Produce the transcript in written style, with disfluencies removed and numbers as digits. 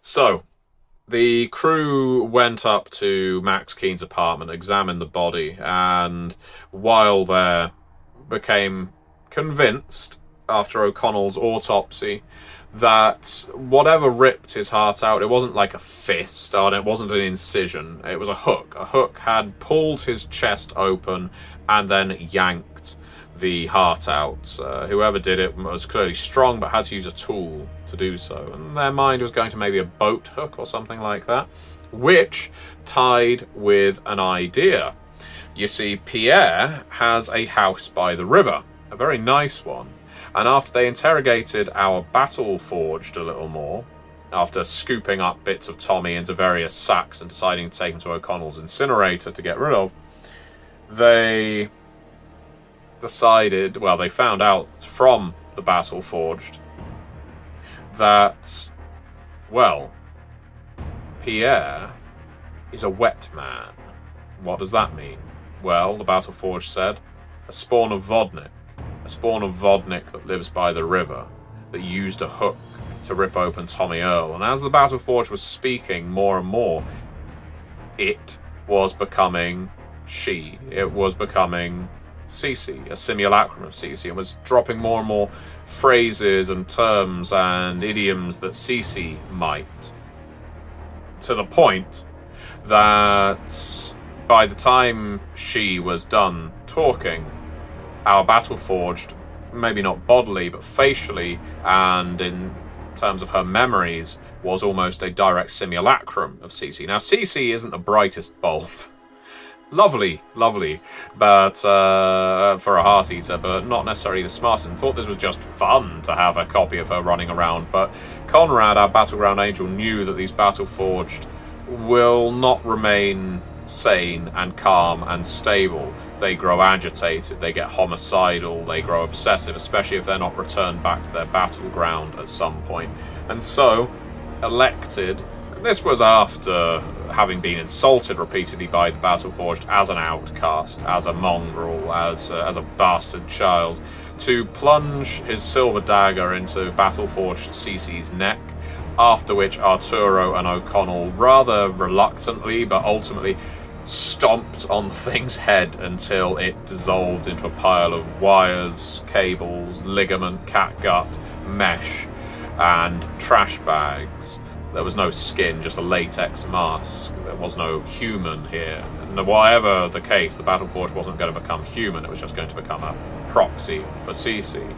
So, the crew went up to Max Keen's apartment, examined the body, and while there, became convinced, after O'Connell's autopsy, that whatever ripped his heart out, it wasn't like a fist, and it wasn't an incision, it was a hook. A hook had pulled his chest open and then yanked the heart out. Whoever did it was clearly strong, but had to use a tool to do so. And their mind was going to maybe a boat hook or something like that, which tied with an idea. You see, Pierre has a house by the river, a very nice one. And after they interrogated our battle forged a little more, after scooping up bits of Tommy into various sacks and deciding to take them to O'Connell's incinerator to get rid of, they decided, well, they found out from the battle forged that, well, Pierre is a wet man. What does that mean? Well, the battle forged said, a spawn of Vodnik that lives by the river, that used a hook to rip open Tommy Earl. And as the battle forged was speaking more and more, it was becoming she. It was becoming Cece, a simulacrum of Cece, and was dropping more and more phrases and terms and idioms that Cece might, to the point that by the time she was done talking, our battle forged, maybe not bodily but facially and in terms of her memories, was almost a direct simulacrum of Cece. Now, Cece isn't the brightest bulb. Lovely, but for a heart eater, but not necessarily the smartest. And thought this was just fun to have a copy of her running around. But Conrad, our battleground angel, knew that these battle forged will not remain sane and calm and stable. They grow agitated, they get homicidal, they grow obsessive, especially if they're not returned back to their battleground at some point. And so, elected, and this was after having been insulted repeatedly by the Battleforged as an outcast, as a mongrel, as a bastard child, to plunge his silver dagger into Battleforged Cece's neck, after which Arturo and O'Connell rather reluctantly but ultimately stomped on the thing's head until it dissolved into a pile of wires, cables, ligament, catgut, mesh, and trash bags. There was no skin, just a latex mask. There was no human here. And whatever the case, the Battleforge wasn't going to become human, it was just going to become a proxy for Cece.